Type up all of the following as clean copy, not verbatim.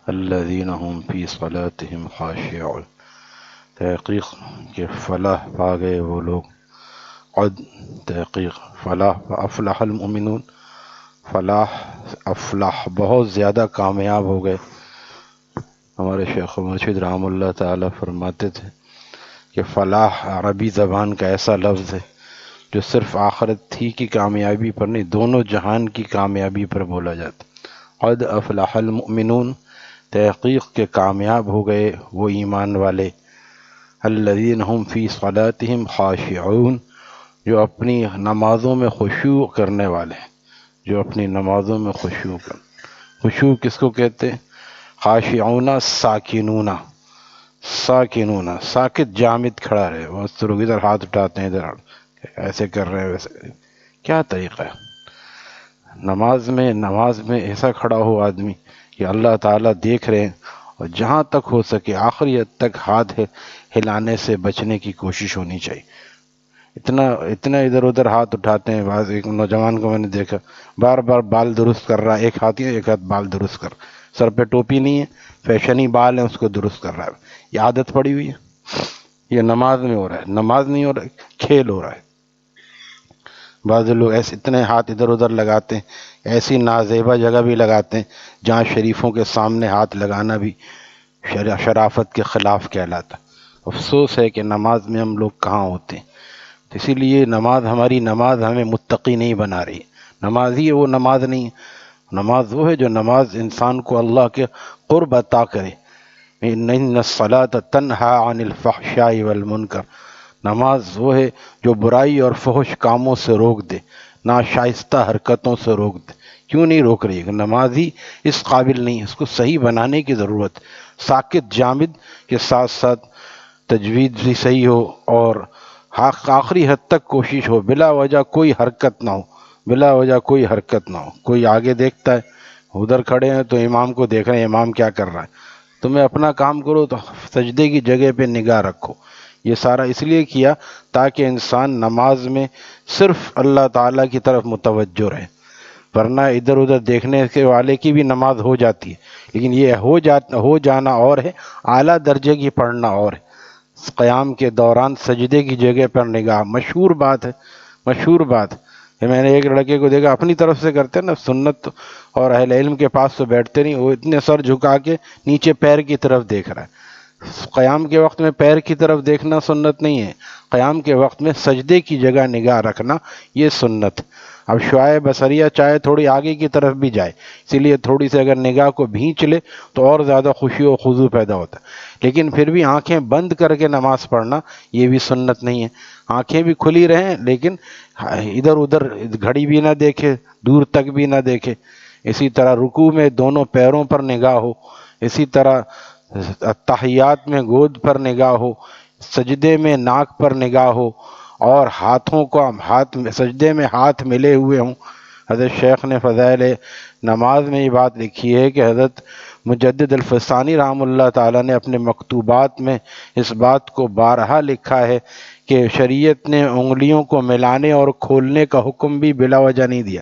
الذین هم فی صلاتهم خاشعون، تحقیق کہ فلاح پا گئے وہ لوگ، قد تحقیق فلاح افلح المؤمنون، فلاح افلاح بہت زیادہ کامیاب ہو گئے۔ ہمارے شیخ مرشد رحمہ اللہ تعالیٰ فرماتے تھے کہ فلاح عربی زبان کا ایسا لفظ ہے جو صرف آخرت ہی کی کامیابی پر نہیں، دونوں جہان کی کامیابی پر بولا جاتا۔ قد افلح المؤمنون، تحقیق کے کامیاب ہو گئے وہ ایمان والے، الذین هم فی صلاتهم خاشعون، جو اپنی نمازوں میں خشوع کرنے والے ہیں، جو اپنی نمازوں میں خشوع کس کو کہتے ہیں؟ خاشعون ساکنون، ساکنون ساکت جامد کھڑا رہے، بہت سے لوگ ادھر ہاتھ اٹھاتے ہیں، ادھر ایسے کر رہے ہیں ویسے، کیا طریقہ ہے؟ نماز میں ایسا کھڑا ہو آدمی کہ اللہ تعالیٰ دیکھ رہے ہیں، اور جہاں تک ہو سکے آخری حد تک ہاتھ ہلانے سے بچنے کی کوشش ہونی چاہیے۔ اتنا ادھر ادھر ہاتھ اٹھاتے ہیں۔ بعض ایک نوجوان کو میں نے دیکھا بار بار بال درست کر رہا ہے، ایک ہاتھ بال درست کر، سر پہ ٹوپی نہیں ہے، فیشنی بال ہے، اس کو درست کر رہا ہے۔ یہ عادت پڑی ہوئی ہے، یہ نماز میں ہو رہا ہے، نماز نہیں ہو رہا ہے، کھیل ہو رہا ہے۔ بعض لوگ ایسے اتنے ہاتھ ادھر ادھر لگاتے ہیں، ایسی نازیبا جگہ بھی لگاتے ہیں جہاں شریفوں کے سامنے ہاتھ لگانا بھی شرافت کے خلاف کہلاتا۔ افسوس ہے کہ نماز میں ہم لوگ کہاں ہوتے ہیں۔ اسی لیے ہماری نماز ہمیں متقی نہیں بنا رہی۔ نماز ہی وہ نماز نہیں ہے، نماز وہ ہے جو نماز انسان کو اللہ کے قرب عطا کرے۔ ان الصلاۃ تنہی عن الفحشاء والمنکر، نماز وہ ہے جو برائی اور فحش کاموں سے روک دے، ناشائستہ حرکتوں سے روک دے۔ کیوں نہیں روک رہی ہے؟ نماز ہی اس قابل نہیں ہے، اس کو صحیح بنانے کی ضرورت۔ ساکت جامد کے ساتھ ساتھ تجوید بھی صحیح ہو، اور آخری حد تک کوشش ہو، بلا وجہ کوئی حرکت نہ ہو، بلا وجہ کوئی حرکت نہ ہو۔ کوئی آگے دیکھتا ہے، ادھر کھڑے ہیں تو امام کو دیکھ رہے ہیں امام کیا کر رہا ہے، تمہیں اپنا کام کرو تو سجدے کی جگہ پہ نگاہ رکھو۔ یہ سارا اس لیے کیا تاکہ انسان نماز میں صرف اللہ تعالیٰ کی طرف متوجہ رہے، ورنہ ادھر ادھر دیکھنے کے والے کی بھی نماز ہو جاتی ہے، لیکن یہ ہو جانا اور ہے، اعلیٰ درجے کی پڑھنا اور ہے۔ قیام کے دوران سجدے کی جگہ پر نگاہ، مشہور بات ہے۔ میں نے ایک لڑکے کو دیکھا اپنی طرف سے کرتے نا، سنت اور اہل علم کے پاس تو بیٹھتے نہیں، وہ اتنے سر جھکا کے نیچے پیر کی طرف دیکھ رہا ہے۔ قیام کے وقت میں پیر کی طرف دیکھنا سنت نہیں ہے، قیام کے وقت میں سجدے کی جگہ نگاہ رکھنا یہ سنت۔ اب شعاع بصریہ چاہے تھوڑی آگے کی طرف بھی جائے، اسی لیے تھوڑی سی اگر نگاہ کو بھینچ لے تو اور زیادہ خوشی و خضوع پیدا ہوتا ہے، لیکن پھر بھی آنکھیں بند کر کے نماز پڑھنا یہ بھی سنت نہیں ہے۔ آنکھیں بھی کھلی رہیں لیکن ادھر ادھر گھڑی بھی نہ دیکھے، دور تک بھی نہ دیکھے۔ اسی طرح رکوع میں دونوں پیروں پر نگاہ ہو، اسی طرح تحیات میں گود پر نگاہ ہو، سجدے میں ناک پر نگاہ ہو، اور ہاتھوں کو سجدے میں ہاتھ ملے ہوئے ہوں۔ حضرت شیخ نے فضائل نماز میں یہ بات لکھی ہے کہ حضرت مجدد الفسانی رحمہ اللہ تعالیٰ نے اپنے مکتوبات میں اس بات کو بارہا لکھا ہے کہ شریعت نے انگلیوں کو ملانے اور کھولنے کا حکم بھی بلا وجہ نہیں دیا۔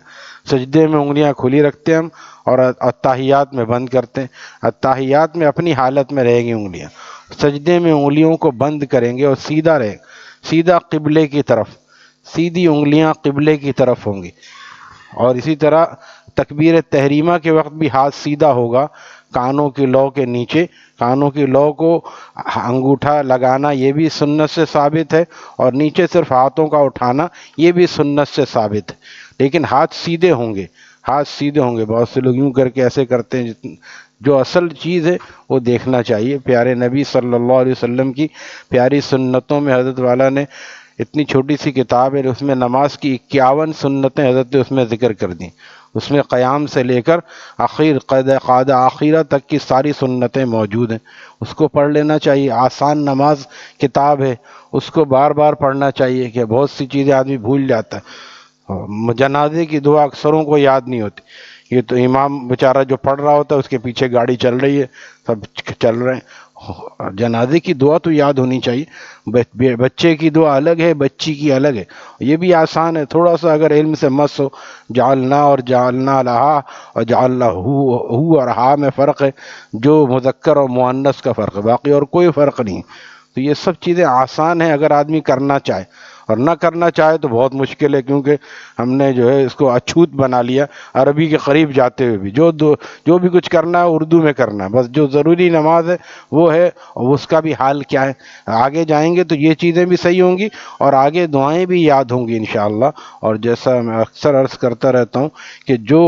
سجدے میں انگلیاں کھلی رکھتے ہیں ہم، اور اتحیات میں بند کرتے ہیں۔ اتحیات میں اپنی حالت میں رہیں گی انگلیاں، سجدے میں انگلیوں کو بند کریں گے اور سیدھا رہے، سیدھا قبلے کی طرف، سیدھی انگلیاں قبلے کی طرف ہوں گی۔ اور اسی طرح تکبیر تحریمہ کے وقت بھی ہاتھ سیدھا ہوگا، کانوں کی لو کے نیچے، کانوں کی لو کو انگوٹھا لگانا یہ بھی سنت سے ثابت ہے، اور نیچے صرف ہاتھوں کا اٹھانا یہ بھی سنت سے ثابت ہے، لیکن ہاتھ سیدھے ہوں گے، ہاتھ سیدھے ہوں گے۔ بہت سے لوگ یوں کر کے ایسے کرتے ہیں، جو اصل چیز ہے وہ دیکھنا چاہیے۔ پیارے نبی صلی اللہ علیہ وسلم کی پیاری سنتوں میں حضرت والا نے اتنی چھوٹی سی کتاب ہے، اس میں نماز کی 51 سنتیں حضرت نے اس میں ذکر کر دیں۔ اس میں قیام سے لے کر قاد آخرہ تک کی ساری سنتیں موجود ہیں، اس کو پڑھ لینا چاہیے۔ آسان نماز کتاب ہے، اس کو بار بار پڑھنا چاہیے، کہ بہت سی چیزیں آدمی بھول جاتا ہے۔ جنازے کی دعا اکثروں کو یاد نہیں ہوتی، یہ تو امام بیچارہ جو پڑھ رہا ہوتا ہے اس کے پیچھے گاڑی چل رہی ہے، سب چل رہے ہیں۔ جنازے کی دعا تو یاد ہونی چاہیے، بچے کی دعا الگ ہے، بچی کی الگ ہے، یہ بھی آسان ہے، تھوڑا سا اگر علم سے مس ہو۔ جعلنا اور جعلنا لہا اور جعلنا ہو اور ہا میں فرق ہے، جو مذکر اور مؤنث کا فرق ہے، باقی اور کوئی فرق نہیں۔ تو یہ سب چیزیں آسان ہیں اگر آدمی کرنا چاہے، اور نہ کرنا چاہے تو بہت مشکل ہے، کیونکہ ہم نے جو ہے اس کو اچھوت بنا لیا عربی کے قریب جاتے ہوئے بھی۔ جو بھی کچھ کرنا ہے اردو میں کرنا ہے، بس جو ضروری نماز ہے وہ ہے، اور اس کا بھی حال کیا ہے۔ آگے جائیں گے تو یہ چیزیں بھی صحیح ہوں گی، اور آگے دعائیں بھی یاد ہوں گی انشاءاللہ۔ اور جیسا میں اکثر عرض کرتا رہتا ہوں کہ جو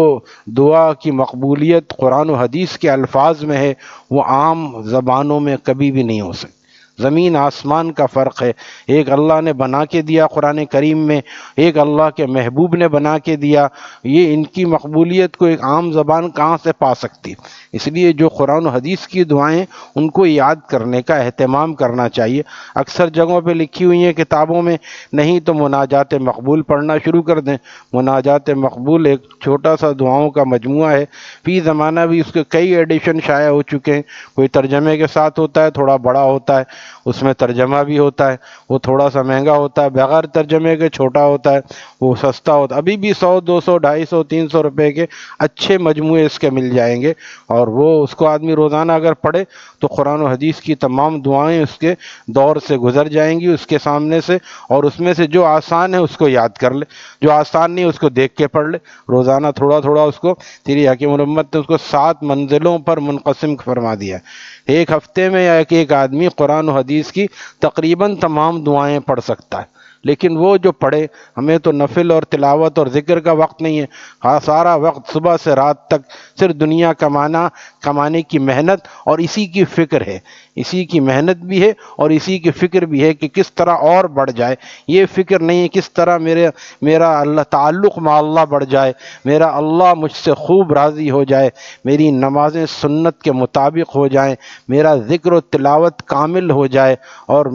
دعا کی مقبولیت قرآن و حدیث کے الفاظ میں ہے وہ عام زبانوں میں کبھی بھی نہیں ہو سکتی۔ زمین آسمان کا فرق ہے، ایک اللہ نے بنا کے دیا قرآن کریم میں، ایک اللہ کے محبوب نے بنا کے دیا، یہ ان کی مقبولیت کو ایک عام زبان کہاں سے پا سکتی؟ اس لیے جو قرآن و حدیث کی دعائیں ان کو یاد کرنے کا اہتمام کرنا چاہیے۔ اکثر جگہوں پہ لکھی ہوئی ہیں کتابوں میں، نہیں تو مناجات مقبول پڑھنا شروع کر دیں۔ مناجات مقبول ایک چھوٹا سا دعاؤں کا مجموعہ ہے، فی زمانہ بھی اس کے کئی ایڈیشن شائع ہو چکے ہیں، کوئی ترجمے کے ساتھ ہوتا ہے، تھوڑا بڑا ہوتا ہے، اس میں ترجمہ بھی ہوتا ہے، وہ تھوڑا سا مہنگا ہوتا ہے، بغیر ترجمے کے چھوٹا ہوتا ہے، وہ سستا ہوتا ہے۔ ابھی بھی 100 200 250 300 روپے کے اچھے مجموعے اس کے مل جائیں گے، اور وہ اس کو آدمی روزانہ اگر پڑھے تو قرآن و حدیث کی تمام دعائیں اس کے دور سے گزر جائیں گی اس کے سامنے سے، اور اس میں سے جو آسان ہے اس کو یاد کر لے، جو آسان نہیں اس کو دیکھ کے پڑھ لے، روزانہ تھوڑا تھوڑا اس کو۔ تیری حکیم الامت نے اس کو 7 منزلوں پر منقسم فرما دیا ہے۔ ایک ہفتے میں یا ایک آدمی قرآن و حدیث کی تقریباً تمام دعائیں پڑھ سکتا ہے، لیکن وہ جو پڑھے، ہمیں تو نفل اور تلاوت اور ذکر کا وقت نہیں ہے، سارا وقت صبح سے رات تک صرف دنیا کمانے کی محنت اور اسی کی فکر ہے، اسی کی محنت بھی ہے اور اسی کی فکر بھی ہے کہ کس طرح اور بڑھ جائے۔ یہ فکر نہیں ہے کس طرح میرا اللہ تعلق مع اللہ بڑھ جائے، میرا اللہ مجھ سے خوب راضی ہو جائے، میری نمازیں سنت کے مطابق ہو جائیں، میرا ذکر و تلاوت کامل ہو جائے، اور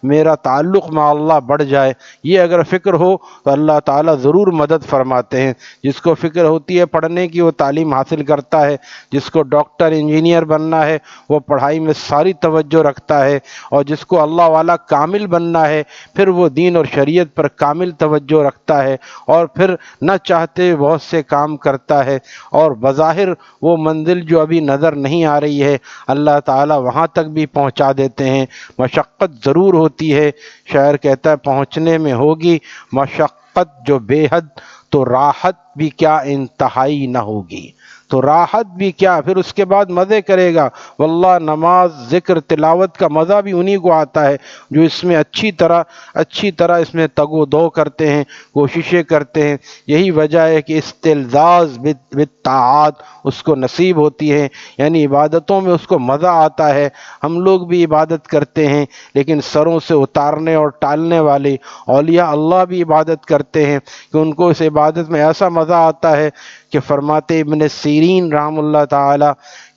میرا تعلق مع اللہ بڑھ جائے۔ یہ اگر فکر ہو تو اللہ تعالیٰ ضرور مدد فرماتے ہیں۔ جس کو فکر ہوتی ہے پڑھنے کی وہ تعلیم حاصل کرتا ہے، جس کو ڈاکٹر انجینئر بننا ہے وہ پڑھائی میں ساری توجہ رکھتا ہے، اور جس کو اللہ والا کامل بننا ہے پھر وہ دین اور شریعت پر کامل توجہ رکھتا ہے، اور پھر نہ چاہتے بہت سے کام کرتا ہے، اور بظاہر وہ منزل جو ابھی نظر نہیں آ رہی ہے اللہ تعالیٰ وہاں تک بھی پہنچا دیتے ہیں۔ مشقت ضرور ہوتی ہے، شاعر کہتا ہے پہنچنے میں ہوگی مشقت جو بے حد، تو راحت بھی کیا انتہائی نہ ہوگی، تو راحت بھی کیا، پھر اس کے بعد مزے کرے گا۔ واللہ نماز ذکر تلاوت کا مزہ بھی انہی کو آتا ہے جو اس میں اچھی طرح اس میں تگ و دو کرتے ہیں، کوششیں کرتے ہیں۔ یہی وجہ ہے کہ استلذاذ بالطاعات اس کو نصیب ہوتی ہے، یعنی عبادتوں میں اس کو مزہ آتا ہے۔ ہم لوگ بھی عبادت کرتے ہیں، لیکن سروں سے اتارنے اور ٹالنے والے اولیاء اللہ بھی عبادت کرتے ہیں کہ ان کو اس عبادت میں ایسا مزہ آتا ہے کہ فرماتے ابن سیرین رحم اللہ تعالی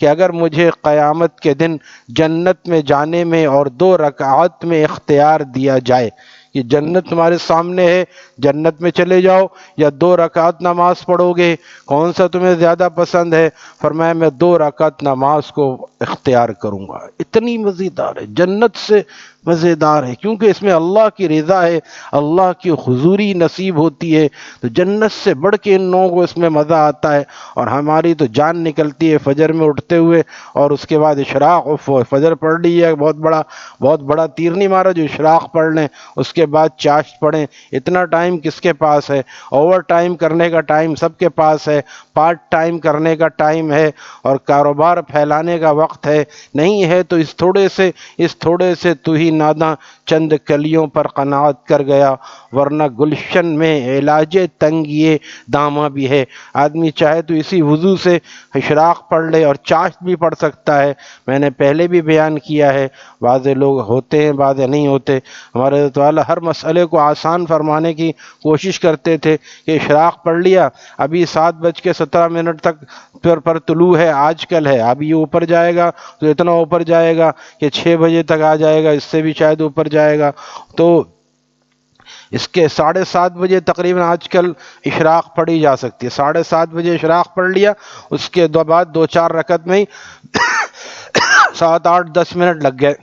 کہ اگر مجھے قیامت کے دن جنت میں جانے میں اور 2 رکعات میں اختیار دیا جائے کہ جنت تمہارے سامنے ہے، جنت میں چلے جاؤ یا 2 رکعت نماز پڑھو گے، کون سا تمہیں زیادہ پسند ہے؟ فرمایا میں 2 رکعت نماز کو اختیار کروں گا۔ اتنی مزیدار ہے، جنت سے مزیدار ہے، کیونکہ اس میں اللہ کی رضا ہے، اللہ کی حضوری نصیب ہوتی ہے، تو جنت سے بڑھ کے ان لوگوں کو اس میں مزہ آتا ہے۔ اور ہماری تو جان نکلتی ہے فجر میں اٹھتے ہوئے، اور اس کے بعد اشراق، فجر پڑھ لی ہے، بہت بڑا تیر نہیں مارا جو اشراق پڑھ لیں، اس کے بعد چاشت پڑھیں۔ اتنا ٹائم کس کے پاس ہے؟ اوور ٹائم کرنے کا ٹائم سب کے پاس ہے، پارٹ ٹائم کرنے کا ٹائم ہے، اور کاروبار پھیلانے کا وقت ہے۔ نہیں ہے تو اس تھوڑے سے تو ہی ناداں چند کلیوں پر قناعت کر گیا، ورنہ گلشن میں علاج تنگ یہ داماں بھی ہے۔ آدمی چاہے تو اسی وضو سے اشراق پڑھ لے اور چاشت بھی پڑھ سکتا ہے۔ میں نے پہلے بھی بیان کیا ہے، بعض لوگ ہوتے ہیں بعض نہیں ہوتے۔ ہمارے حضرت والا ہر مسئلے کو آسان فرمانے کی کوشش کرتے تھے کہ اشراق پڑھ لیا، ابھی 7:17 تک پر طلوع ہے، آج کل ہے، ابھی یہ اوپر جائے گا تو اتنا اوپر جائے گا کہ 6 بجے تک آ جائے گا، اس سے بھی شاید اوپر جائے گا۔ تو اس کے 7:30 بجے تقریباً آج کل اشراق پڑھی جا سکتی ہے، 7:30 بجے اشراق پڑھ لیا، اس کے بعد 2-4 رکعت میں ہی 7-8-10 منٹ لگ گئے،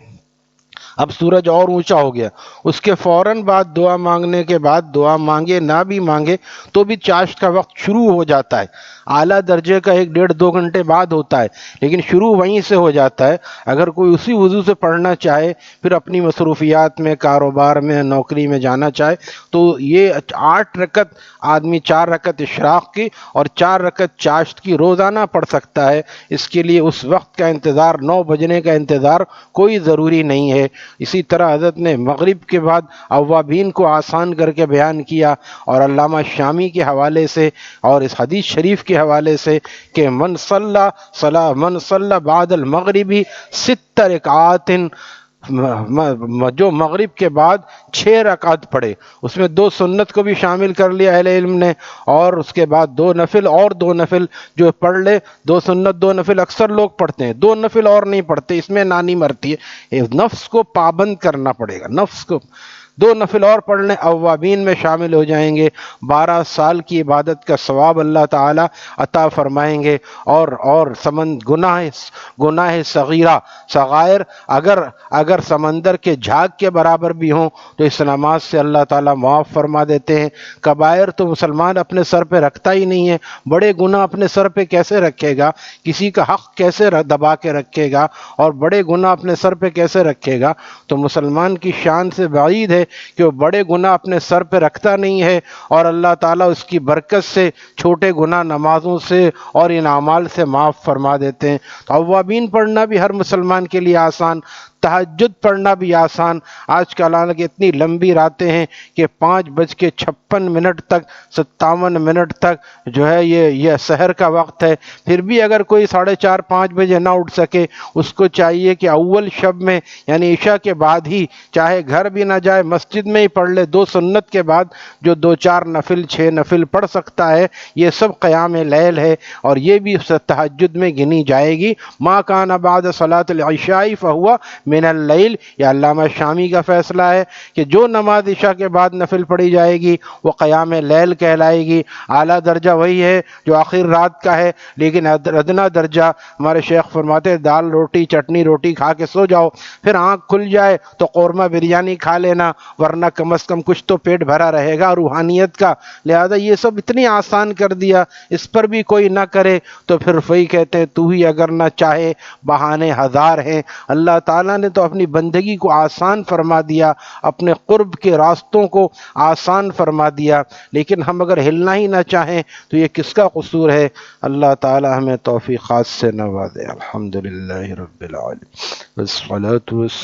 اب سورج اور اونچا ہو گیا، اس کے فوراً بعد دعا مانگنے کے بعد، دعا مانگے نہ بھی مانگے تو بھی چاشت کا وقت شروع ہو جاتا ہے، اعلیٰ درجے کا 1-1.5-2 گھنٹے بعد ہوتا ہے، لیکن شروع وہیں سے ہو جاتا ہے۔ اگر کوئی اسی وضو سے پڑھنا چاہے، پھر اپنی مصروفیات میں، کاروبار میں، نوکری میں جانا چاہے، تو یہ 8 رکعت آدمی 4 رکعت اشراق کی اور 4 رکعت چاشت کی روزانہ پڑھ سکتا ہے۔ اس کے لیے اس وقت کا انتظار، 9 بجنے کا انتظار کوئی ضروری نہیں ہے۔ اسی طرح حضرت نے مغرب کے بعد اوابین کو آسان کر کے بیان کیا، اور علامہ شامی کے حوالے سے اور اس حدیث شریف کے حوالے سے کہ من صلی بعد المغربی 6 رکعات، جو مغرب کے بعد 6 رکعت پڑھے، اس میں 2 سنت کو بھی شامل کر لیا اہل علم نے، اور اس کے بعد 2 نفل اور 2 نفل جو پڑھ لے، 2 سنت 2 نفل اکثر لوگ پڑھتے ہیں، 2 نفل اور نہیں پڑھتے، اس میں نانی مرتی ہے، نفس کو پابند کرنا پڑے گا، نفس کو 2 نفل اور پڑھ لیں، اوابین میں شامل ہو جائیں گے، 12 سال کی عبادت کا ثواب اللہ تعالی عطا فرمائیں گے، اور گناہ صغیرہ، صغائر اگر سمندر کے جھاگ کے برابر بھی ہوں تو اس نماز سے اللہ تعالیٰ معاف فرما دیتے ہیں۔ کبائر تو مسلمان اپنے سر پہ رکھتا ہی نہیں ہے، بڑے گناہ اپنے سر پہ کیسے رکھے گا، کسی کا حق کیسے دبا کے رکھے گا، اور بڑے گناہ اپنے سر پہ کیسے رکھے گا؟ تو مسلمان کی شان سے بعید ہے کہ وہ بڑے گناہ اپنے سر پہ رکھتا نہیں ہے، اور اللہ تعالیٰ اس کی برکت سے چھوٹے گناہ نمازوں سے اور ان اعمال سے معاف فرما دیتے ہیں۔ تو اوابین پڑھنا بھی ہر مسلمان کے لیے آسان، تہجد پڑھنا بھی آسان۔ آج کل حالانکہ اتنی لمبی راتیں ہیں کہ 5:56 تک 57 منٹ تک جو ہے یہ سحر کا وقت ہے، پھر بھی اگر کوئی 4:30-5 بجے نہ اٹھ سکے، اس کو چاہیے کہ اول شب میں یعنی عشاء کے بعد ہی، چاہے گھر بھی نہ جائے مسجد میں ہی پڑھ لے، 2 سنت کے بعد جو 2-4 نفل 6 نفل پڑھ سکتا ہے، یہ سب قیام لیل ہے، اور یہ بھی تہجد میں گنی جائے گی۔ ما کان بعد صلاۃ العشاء فہو من اللیل، یہ علامہ شامی کا فیصلہ ہے کہ جو نماز عشاء کے بعد نفل پڑھی جائے گی وہ قیام لیل کہلائے گی۔ اعلیٰ درجہ وہی ہے جو آخر رات کا ہے، لیکن ادنا درجہ ہمارے شیخ فرماتے ہیں دال روٹی چٹنی روٹی کھا کے سو جاؤ، پھر آنکھ کھل جائے تو قورمہ بریانی کھا لینا، ورنہ کم از کم کچھ تو پیٹ بھرا رہے گا روحانیت کا۔ لہذا یہ سب اتنی آسان کر دیا، اس پر بھی کوئی نہ کرے تو پھر وہی کہتے ہیں تو ہی اگر نہ چاہے بہانے ہزار ہیں۔ اللہ تعالیٰ نے تو اپنی بندگی کو آسان فرما دیا، اپنے قرب کے راستوں کو آسان فرما دیا، لیکن ہم اگر ہلنا ہی نہ چاہیں تو یہ کس کا قصور ہے؟ اللہ تعالیٰ ہمیں توفیقات سے نوازے۔ الحمدللہ رب العالمین والصلاة والسلام